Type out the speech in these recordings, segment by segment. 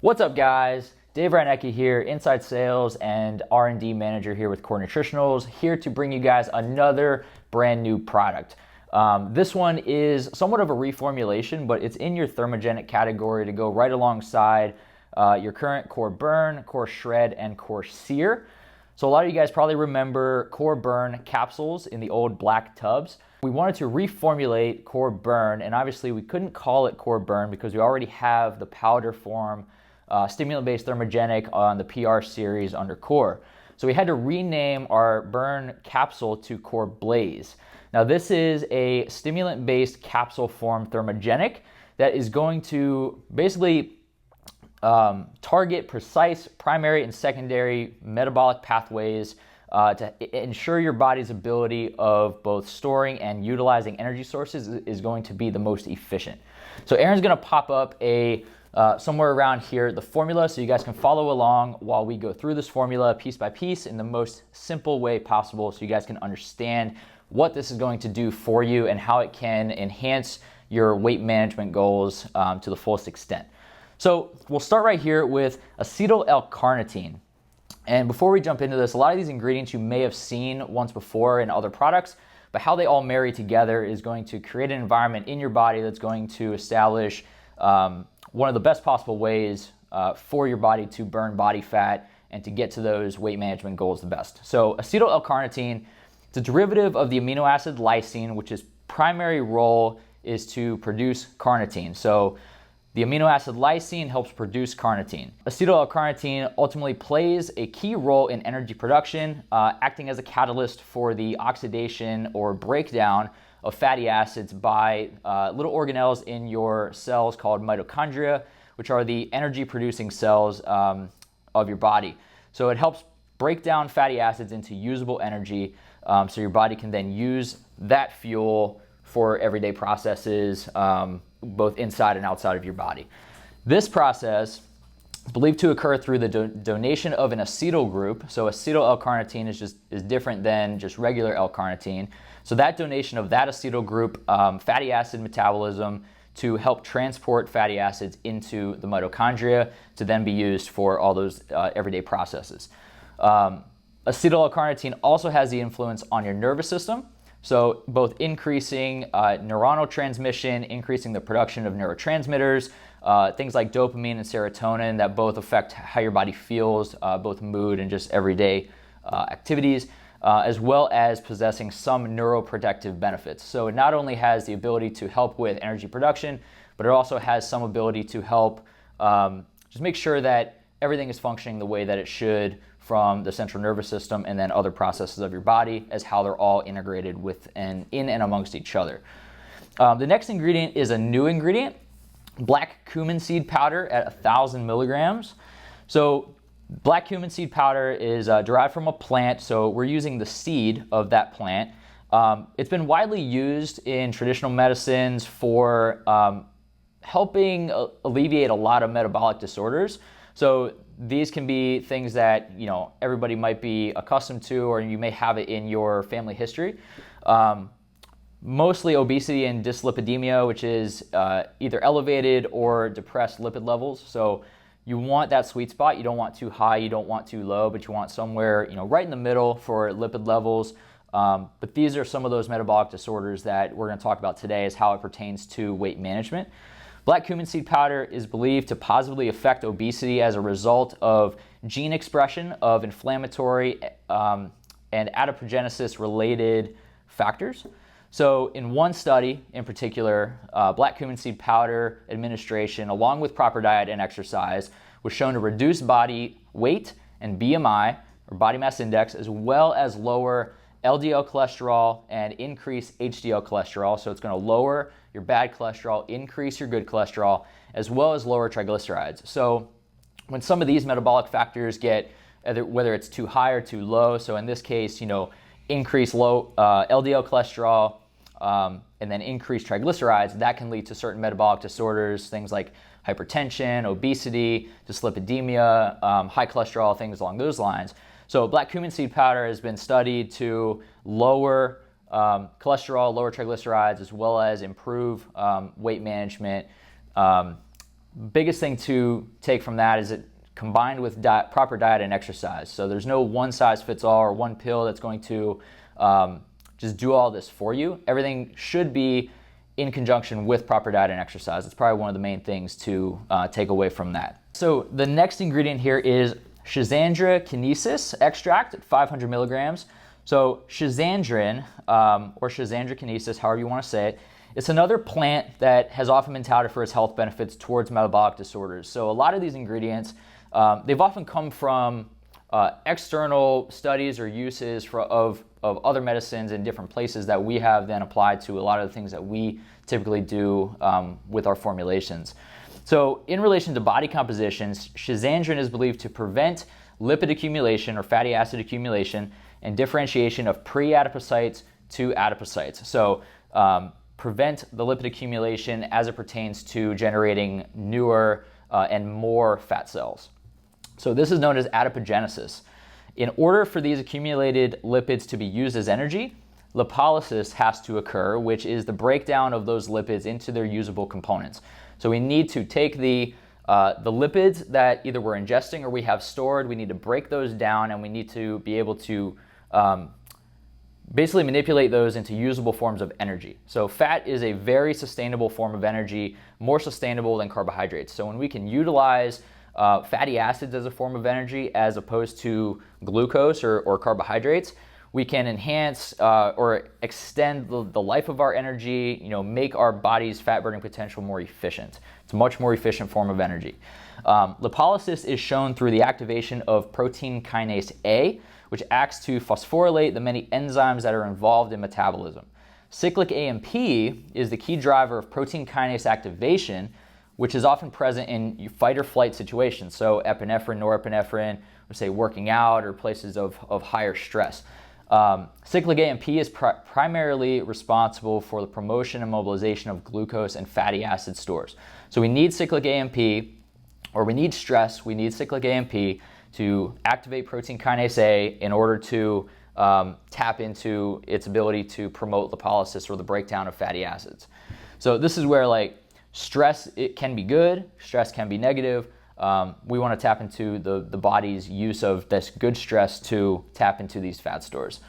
What's up, guys? Dave Rynecki here, Inside Sales and R&D Manager here with Core Nutritionals, here to bring you guys another brand new product. This one is somewhat of a reformulation, but it's in your thermogenic category to go right alongside your current Core Burn, Core Shred, and Core Sear. So a lot of you guys probably remember Core Burn capsules in the old black tubs. We wanted to reformulate Core Burn, and obviously we couldn't call it Core Burn because we already have the powder form stimulant-based thermogenic on the PR series under Core. So we had to rename our Burn capsule to Core Blaze. Now this is a stimulant-based capsule form thermogenic that is going to basically target precise primary and secondary metabolic pathways to ensure your body's ability of both storing and utilizing energy sources is going to be the most efficient. So Aaron's going to pop up somewhere around here the formula so you guys can follow along while we go through this formula piece by piece in the most simple way possible so you guys can understand what this is going to do for you and how it can enhance your weight management goals to the fullest extent. So we'll start right here with AcetylLCarnitine. And before we jump into this, a lot of these ingredients you may have seen once before in other products, but how they all marry together is going to create an environment in your body that's going to establish one of the best possible ways for your body to burn body fat and to get to those weight management goals the best. So AcetylLCarnitine, it's a derivative of the amino acid lysine, which its primary role is to produce carnitine. So the amino acid lysine helps produce carnitine. AcetylLCarnitine ultimately plays a key role in energy production, acting as a catalyst for the oxidation or breakdown of fatty acids by little organelles in your cells called mitochondria, which are the energy producing cells of your body. So it helps break down fatty acids into usable energy so your body can then use that fuel for everyday processes, both inside and outside of your body. This process is believed to occur through the donation of an acetyl group. So acetyl-L-carnitine is different than just regular L-carnitine. So that donation of that acetyl group, fatty acid metabolism to help transport fatty acids into the mitochondria to then be used for all those everyday processes. Acetyl-L-carnitine also has the influence on your nervous system. So both increasing neuronal transmission, increasing the production of neurotransmitters, things like dopamine and serotonin that both affect how your body feels, both mood and just everyday activities, as well as possessing some neuroprotective benefits. So it not only has the ability to help with energy production, but it also has some ability to help just make sure that everything is functioning the way that it should from the central nervous system and then other processes of your body as how they're all integrated with and in and amongst each other. The next ingredient is a new ingredient, black cumin seed powder at 1,000 milligrams. So black cumin seed powder is derived from a plant, so we're using the seed of that plant. It's been widely used in traditional medicines for helping alleviate a lot of metabolic disorders. So these can be things that everybody might be accustomed to, or you may have it in your family history. Mostly obesity and dyslipidemia, which is either elevated or depressed lipid levels. So you want that sweet spot. You don't want too high, you don't want too low, but you want somewhere right in the middle for lipid levels. But these are some of those metabolic disorders that we're going to talk about today as how it pertains to weight management. Black cumin seed powder is believed to positively affect obesity as a result of gene expression of inflammatory and adipogenesis-related factors. So in one study in particular, black cumin seed powder administration, along with proper diet and exercise, was shown to reduce body weight and BMI, or body mass index, as well as lower LDL cholesterol and increase HDL cholesterol. So it's going to lower your bad cholesterol, increase your good cholesterol, as well as lower triglycerides. So when some of these metabolic factors get, whether it's too high or too low, so in this case, increase low LDL cholesterol and then increase triglycerides, that can lead to certain metabolic disorders, things like hypertension, obesity, dyslipidemia, high cholesterol, things along those lines. So black cumin seed powder has been studied to lower cholesterol, lower triglycerides, as well as improve weight management biggest thing to take from that is it combined with proper diet and exercise. So there's no one size fits all or one pill that's going to just do all this for you. Everything should be in conjunction with proper diet and exercise. It's probably one of the main things to take away from that. So the next ingredient here is Schizandrakinesis extract at 500 milligrams. So Schizandrin, or Schizandrakinesis, however you want to say it, it's another plant that has often been touted for its health benefits towards metabolic disorders. So a lot of these ingredients, they've often come from external studies or uses of other medicines in different places that we have then applied to a lot of the things that we typically do with our formulations. So in relation to body compositions, Schizandrin is believed to prevent lipid accumulation or fatty acid accumulation and differentiation of pre-adipocytes to adipocytes. So prevent the lipid accumulation as it pertains to generating newer and more fat cells. So this is known as adipogenesis. In order for these accumulated lipids to be used as energy, lipolysis has to occur, which is the breakdown of those lipids into their usable components. So we need to take the lipids that either we're ingesting or we have stored, we need to break those down, and we need to be able to basically manipulate those into usable forms of energy. So fat is a very sustainable form of energy, more sustainable than carbohydrates. So when we can utilize fatty acids as a form of energy as opposed to glucose or carbohydrates, we can enhance or extend the life of our energy, make our body's fat burning potential more efficient. It's a much more efficient form of energy. Lipolysis is shown through the activation of protein kinase A, which acts to phosphorylate the many enzymes that are involved in metabolism. Cyclic AMP is the key driver of protein kinase activation, which is often present in fight or flight situations. So epinephrine, norepinephrine, or say working out or places of higher stress. Cyclic AMP is primarily responsible for the promotion and mobilization of glucose and fatty acid stores. So we need cyclic AMP, or we need stress, we need cyclic AMP to activate protein kinase A in order to tap into its ability to promote lipolysis or the breakdown of fatty acids. So this is where stress, it can be good, stress can be negative. We want to tap into the body's use of this good stress to tap into these fat stores.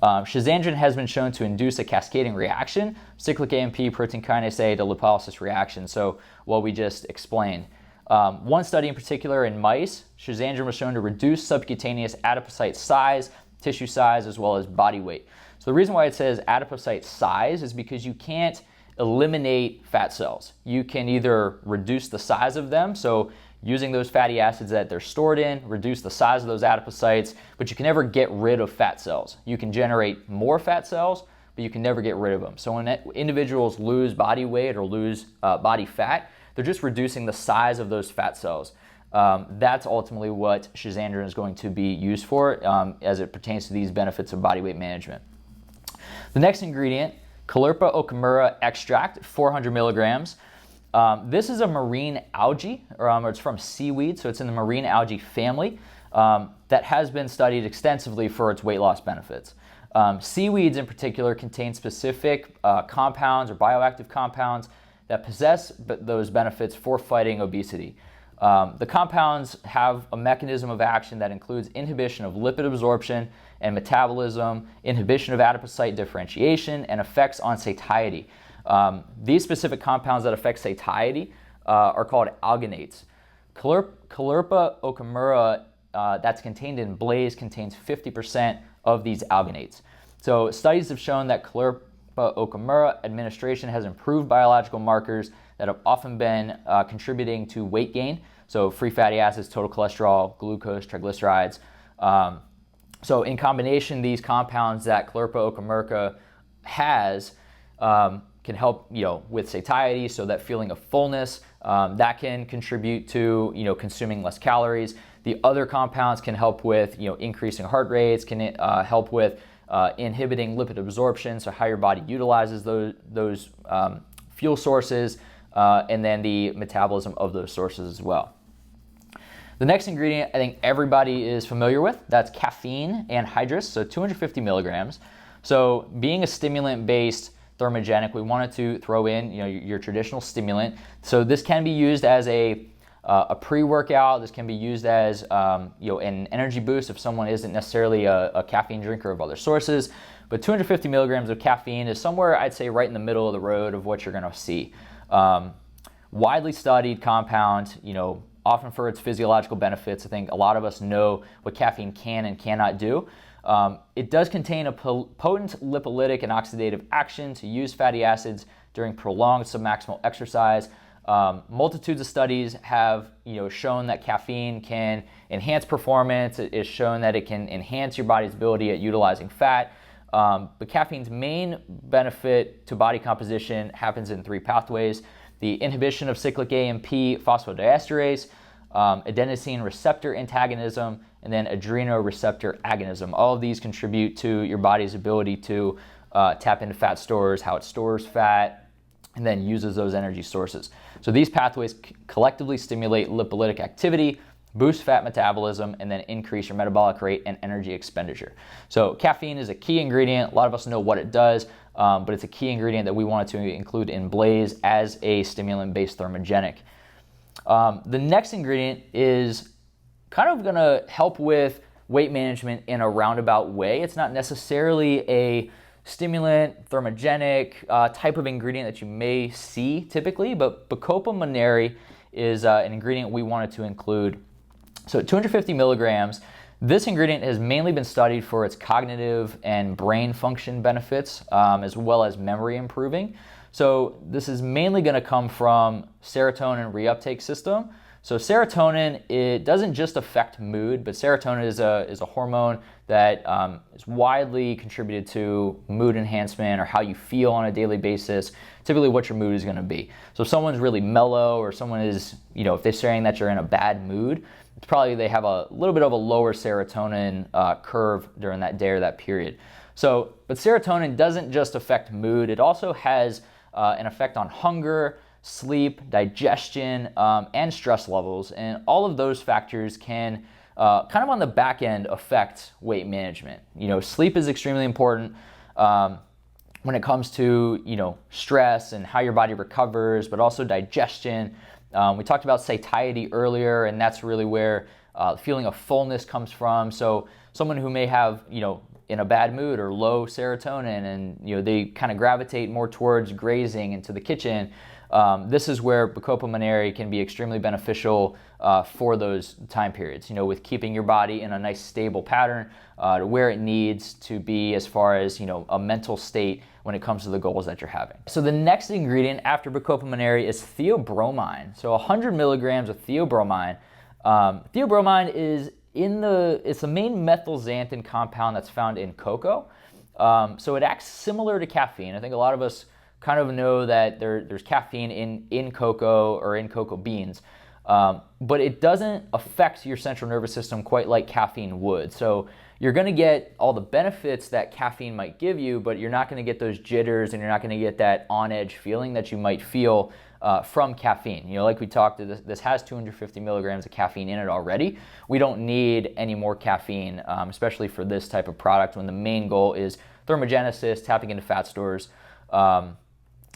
Schizandrin has been shown to induce a cascading reaction, cyclic AMP, protein kinase A to lipolysis reaction, so what we just explained. One study in particular in mice, Schizandrin was shown to reduce subcutaneous adipocyte size, tissue size, as well as body weight. So the reason why it says adipocyte size is because you can't eliminate fat cells. You can either reduce the size of them, so using those fatty acids that they're stored in, reduce the size of those adipocytes, but you can never get rid of fat cells. You can generate more fat cells, but you can never get rid of them. So when individuals lose body weight or lose body fat, they're just reducing the size of those fat cells. That's ultimately what Schizandrin is going to be used for as it pertains to these benefits of body weight management. The next ingredient, Kalerpa okamura extract, 400 milligrams. This is a marine algae, or it's from seaweed, so it's in the marine algae family that has been studied extensively for its weight loss benefits. Seaweeds in particular contain specific compounds or bioactive compounds that possess those benefits for fighting obesity. The compounds have a mechanism of action that includes inhibition of lipid absorption and metabolism, inhibition of adipocyte differentiation, and effects on satiety. These specific compounds that affect satiety are called alginates. Kalerpa okamura that's contained in Blaze contains 50% of these alginates. So studies have shown that Kalerpa okamura administration has improved biological markers that have often been contributing to weight gain. So free fatty acids, total cholesterol, glucose, triglycerides. So in combination, these compounds that Kalerpa okamura has can help with satiety, so that feeling of fullness, that can contribute to consuming less calories. The other compounds can help with increasing heart rates, can help with inhibiting lipid absorption, so how your body utilizes those fuel sources, and then the metabolism of those sources as well. The next ingredient I think everybody is familiar with, that's caffeine anhydrous, so 250 milligrams. So being a stimulant-based thermogenic, we wanted to throw in, your traditional stimulant. So this can be used as a pre-workout. This can be used as an energy boost if someone isn't necessarily a caffeine drinker of other sources. But 250 milligrams of caffeine is somewhere, I'd say, right in the middle of the road of what you're going to see. Widely studied compound, often for its physiological benefits. I think a lot of us know what caffeine can and cannot do. It does contain a potent lipolytic and oxidative action to use fatty acids during prolonged submaximal exercise. Multitudes of studies have shown that caffeine can enhance performance. It is shown that it can enhance your body's ability at utilizing fat. But caffeine's main benefit to body composition happens in 3 pathways: the inhibition of cyclic AMP phosphodiesterase, adenosine receptor antagonism, and then adrenoreceptor agonism. All of these contribute to your body's ability to tap into fat stores, how it stores fat, and then uses those energy sources. So these pathways collectively stimulate lipolytic activity, boost fat metabolism, and then increase your metabolic rate and energy expenditure. So caffeine is a key ingredient. A lot of us know what it does, but it's a key ingredient that we wanted to include in Blaze as a stimulant-based thermogenic. The next ingredient is kind of going to help with weight management in a roundabout way. It's not necessarily a stimulant, thermogenic type of ingredient that you may see typically, but Bacopa Manire is an ingredient we wanted to include. So 250 milligrams, this ingredient has mainly been studied for its cognitive and brain function benefits, as well as memory improving. So this is mainly going to come from serotonin reuptake system. So serotonin, it doesn't just affect mood, but serotonin is a hormone that is widely contributed to mood enhancement or how you feel on a daily basis, typically what your mood is going to be. So if someone's really mellow or someone is, if they're saying that you're in a bad mood, it's probably they have a little bit of a lower serotonin curve during that day or that period. So, but serotonin doesn't just affect mood, it also has an effect on hunger, sleep, digestion, and stress levels. And all of those factors can kind of on the back end affect weight management. Sleep is extremely important when it comes to, stress and how your body recovers, but also digestion. We talked about satiety earlier, and that's really where the feeling of fullness comes from. So someone who may have, in a bad mood or low serotonin and, they kind of gravitate more towards grazing into the kitchen, this is where Bacopa Manire can be extremely beneficial for those time periods, with keeping your body in a nice stable pattern to where it needs to be as far as, a mental state when it comes to the goals that you're having. So the next ingredient after Bacopa Manire is Theobromine. So 100 milligrams of Theobromine. Theobromine is it's the main methylxanthin compound that's found in cocoa. So it acts similar to caffeine. I think a lot of us kind of know that there's caffeine in cocoa or in cocoa beans, but it doesn't affect your central nervous system quite like caffeine would. So you're going to get all the benefits that caffeine might give you, but you're not going to get those jitters and you're not going to get that on-edge feeling that you might feel from caffeine. Like we talked, this has 250 milligrams of caffeine in it already. We don't need any more caffeine, especially for this type of product when the main goal is thermogenesis, tapping into fat stores.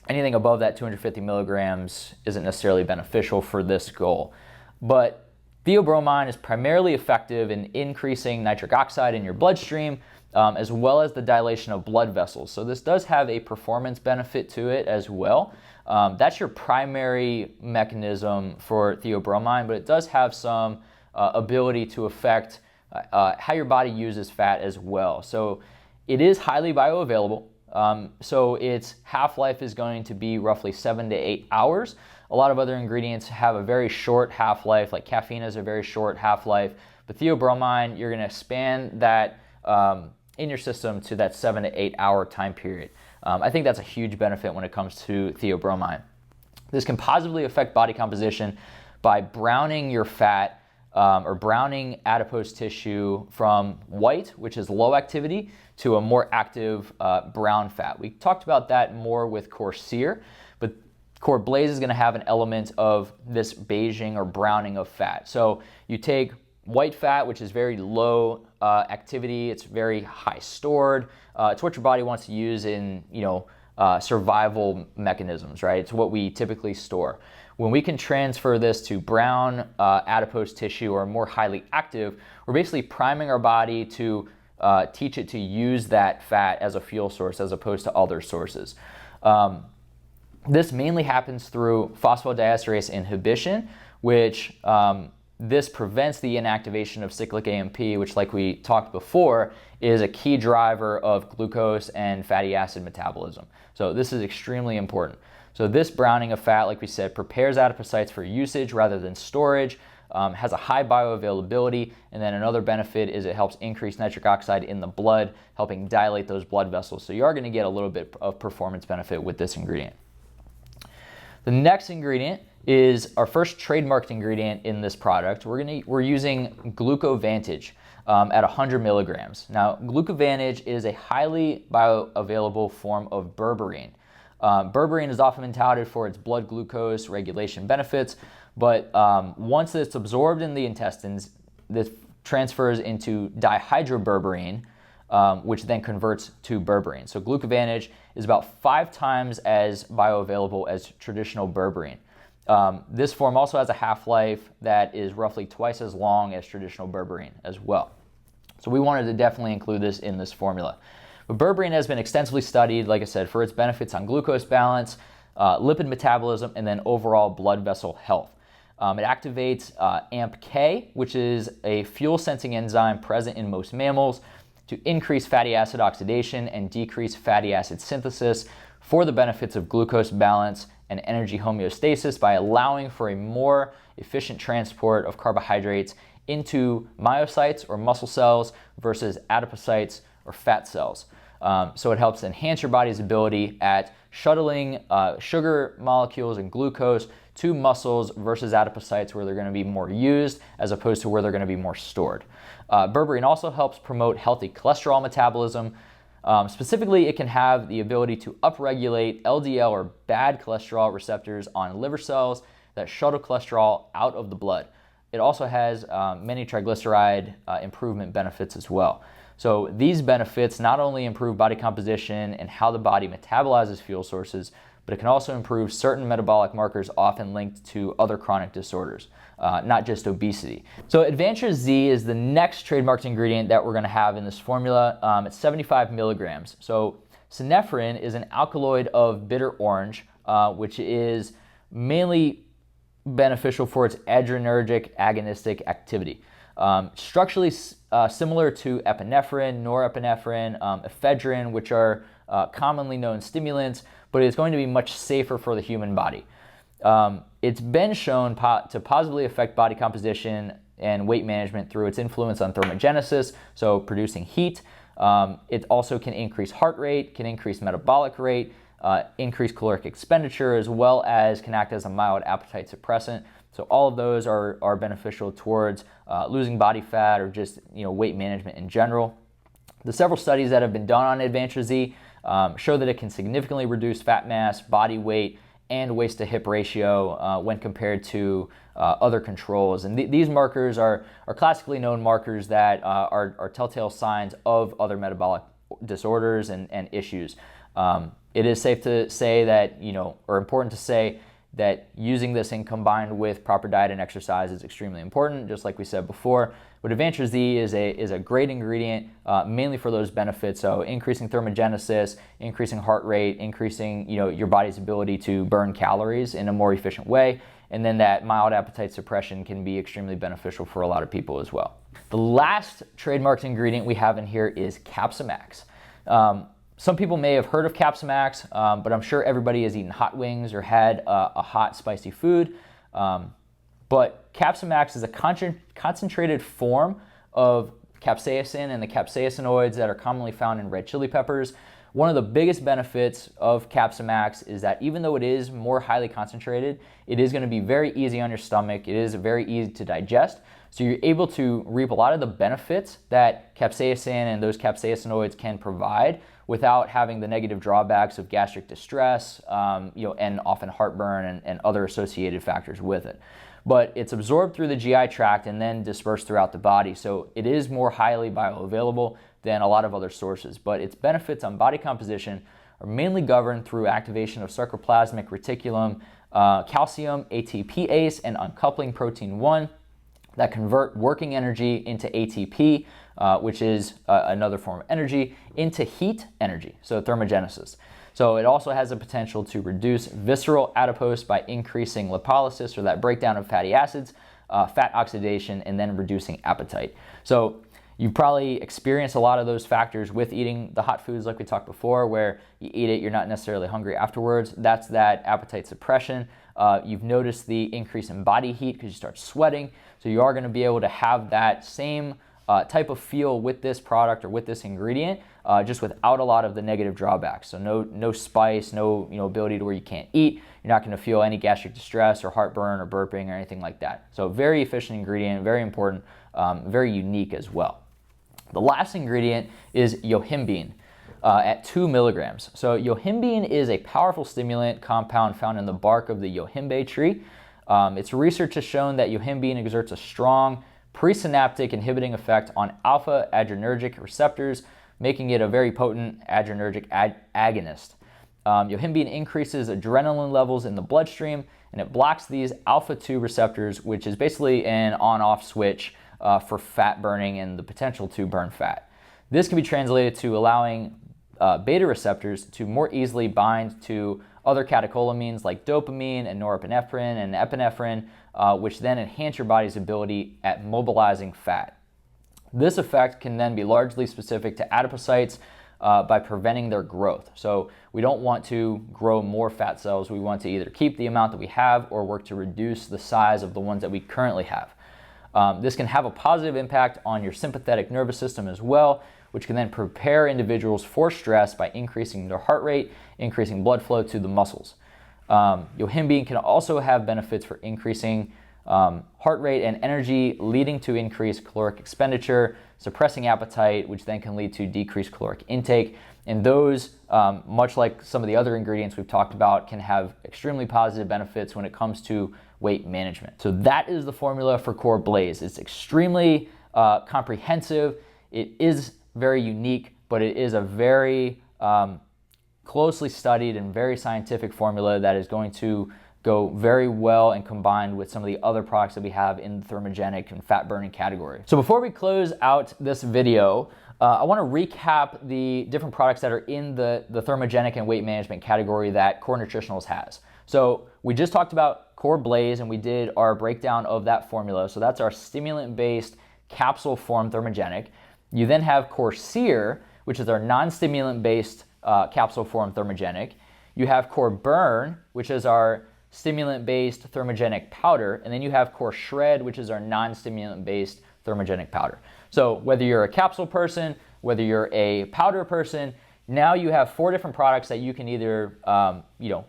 Anything above that 250 milligrams isn't necessarily beneficial for this goal. But Theobromine is primarily effective in increasing nitric oxide in your bloodstream, as well as the dilation of blood vessels. So this does have a performance benefit to it as well. That's your primary mechanism for Theobromine, but it does have some ability to affect how your body uses fat as well. So it is highly bioavailable. So its half-life is going to be roughly 7 to 8 hours. A lot of other ingredients have a very short half-life, like caffeine has a very short half-life, but Theobromine, you're going to span that in your system to that 7 to 8 hour time period. I think that's a huge benefit when it comes to Theobromine. This can positively affect body composition by browning your fat or browning adipose tissue from white, which is low activity, to a more active brown fat. We talked about that more with Core Sear, but Core Blaze is going to have an element of this beiging or browning of fat. So you take white fat, which is very low activity, it's very high stored. It's what your body wants to use in survival mechanisms, right? It's what we typically store. When we can transfer this to brown adipose tissue or more highly active, we're basically priming our body to teach it to use that fat as a fuel source as opposed to other sources. This mainly happens through phosphodiesterase inhibition, which this prevents the inactivation of cyclic AMP, which, like we talked before, is a key driver of glucose and fatty acid metabolism. So this is extremely important. So this browning of fat, like we said, prepares adipocytes for usage rather than storage, has a high bioavailability, and then another benefit is it helps increase nitric oxide in the blood, helping dilate those blood vessels. So you are going to get a little bit of performance benefit with this ingredient. The next ingredient is our first trademarked ingredient in this product. We're using Glucovantage at 100 milligrams. Now, Glucovantage is a highly bioavailable form of berberine. Berberine is often been touted for its blood glucose regulation benefits, but once it's absorbed in the intestines, this transfers into dihydroberberine, which then converts to berberine. So Glucovantage is about 5 times as bioavailable as traditional berberine. This form also has a half-life that is roughly twice as long as traditional berberine as well. So we wanted to definitely include this in this formula. But berberine has been extensively studied, like I said, for its benefits on glucose balance, lipid metabolism, and then overall blood vessel health. It activates AMPK, which is a fuel-sensing enzyme present in most mammals, to increase fatty acid oxidation and decrease fatty acid synthesis for the benefits of glucose balance and energy homeostasis by allowing for a more efficient transport of carbohydrates into myocytes or muscle cells versus adipocytes or fat cells. So it helps enhance your body's ability at shuttling sugar molecules and glucose to muscles versus adipocytes where they're going to be more used as opposed to where they're going to be more stored. Berberine also helps promote healthy cholesterol metabolism. Specifically, it can have the ability to upregulate LDL or bad cholesterol receptors on liver cells that shuttle cholesterol out of the blood. It also has many triglyceride improvement benefits as well. So these benefits not only improve body composition and how the body metabolizes fuel sources, but it can also improve certain metabolic markers often linked to other chronic disorders, not just obesity. So Advantage Z is the next trademarked ingredient that we're going to have in this formula. It's 75 milligrams. So synephrine is an alkaloid of bitter orange, which is mainly beneficial for its adrenergic agonistic activity. Structurally similar to epinephrine, norepinephrine, ephedrine, which are commonly known stimulants, but it's going to be much safer for the human body. It's been shown to positively affect body composition and weight management through its influence on thermogenesis, so producing heat. It also can increase heart rate, can increase metabolic rate, increase caloric expenditure, as well as can act as a mild appetite suppressant. So all of those are beneficial towards losing body fat or just weight management in general. The several studies that have been done on Advantage Z show that it can significantly reduce fat mass, body weight, and waist to hip ratio when compared to other controls. And these markers are classically known markers that are telltale signs of other metabolic disorders and issues. It is safe to say that, or important to say that using this in combined with proper diet and exercise is extremely important, just like we said before. But Advantage Z is a great ingredient, mainly for those benefits. So increasing thermogenesis, increasing heart rate, increasing your body's ability to burn calories in a more efficient way, and then that mild appetite suppression can be extremely beneficial for a lot of people as well. The last trademarked ingredient we have in here is Capsimax. Some people may have heard of Capsimax, but I'm sure everybody has eaten hot wings or had a hot, spicy food. But Capsimax is a concentrated form of capsaicin and the capsaicinoids that are commonly found in red chili peppers. One of the biggest benefits of Capsimax is that even though it is more highly concentrated, it is going to be very easy on your stomach. It is very easy to digest. So you're able to reap a lot of the benefits that capsaicin and those capsaicinoids can provide without having the negative drawbacks of gastric distress, and often heartburn and other associated factors with it. But it's absorbed through the GI tract and then dispersed throughout the body. So it is more highly bioavailable than a lot of other sources. But its benefits on body composition are mainly governed through activation of sarcoplasmic reticulum, calcium, ATPase, and uncoupling protein 1 that convert working energy into ATP, which is another form of energy, into heat energy, so thermogenesis. So it also has the potential to reduce visceral adipose by increasing lipolysis, or that breakdown of fatty acids, fat oxidation, and then reducing appetite. So you've probably experienced a lot of those factors with eating the hot foods like we talked before, where you eat it, you're not necessarily hungry afterwards. That's that appetite suppression. You've noticed the increase in body heat because you start sweating. So you are going to be able to have that same type of feel with this product or with this ingredient, just without a lot of the negative drawbacks. So no spice, no ability to where you can't eat. You're not going to feel any gastric distress or heartburn or burping or anything like that. So very efficient ingredient, very important, very unique as well. The last ingredient is yohimbine at 2 milligrams. So yohimbine is a powerful stimulant compound found in the bark of the yohimbe tree. Its research has shown that yohimbine exerts a strong presynaptic inhibiting effect on alpha adrenergic receptors, making it a very potent adrenergic agonist. Yohimbine increases adrenaline levels in the bloodstream, and it blocks these alpha-2 receptors, which is basically an on-off switch for fat burning and the potential to burn fat. This can be translated to allowing beta receptors to more easily bind to other catecholamines like dopamine and norepinephrine and epinephrine, which then enhance your body's ability at mobilizing fat. This effect can then be largely specific to adipocytes by preventing their growth. So we don't want to grow more fat cells. We want to either keep the amount that we have or work to reduce the size of the ones that we currently have. This can have a positive impact on your sympathetic nervous system as well, which can then prepare individuals for stress by increasing their heart rate, increasing blood flow to the muscles. Yohimbine can also have benefits for increasing heart rate and energy, leading to increased caloric expenditure, suppressing appetite, which then can lead to decreased caloric intake. And those, much like some of the other ingredients we've talked about, can have extremely positive benefits when it comes to weight management. So that is the formula for Core Blaze. It's extremely comprehensive. It is very unique, but it is a very closely studied and very scientific formula that is going to go very well and combined with some of the other products that we have in the thermogenic and fat burning category. So before we close out this video, I want to recap the different products that are in the thermogenic and weight management category that Core Nutritionals has. So we just talked about Core Blaze and we did our breakdown of that formula. So that's our stimulant-based capsule form thermogenic. You then have Core Sear, which is our non-stimulant-based capsule form thermogenic. You have Core Burn, which is our stimulant-based thermogenic powder, and then you have Core Shred, which is our non-stimulant-based thermogenic powder. So whether you're a capsule person, whether you're a powder person, now you have 4 different products that you can either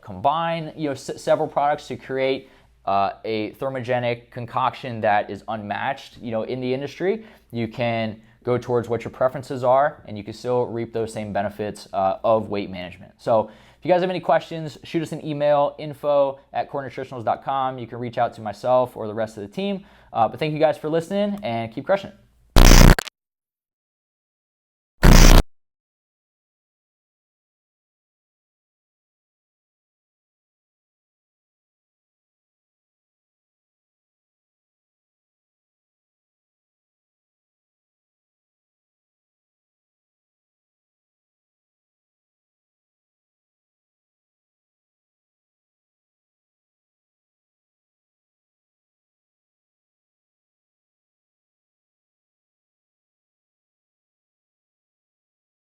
combine several products to create a thermogenic concoction that is unmatched in the industry. You can go towards what your preferences are, and you can still reap those same benefits of weight management. So if you guys have any questions, shoot us an email, info@corenutritionals.com. You can reach out to myself or the rest of the team. But thank you guys for listening, and keep crushing it.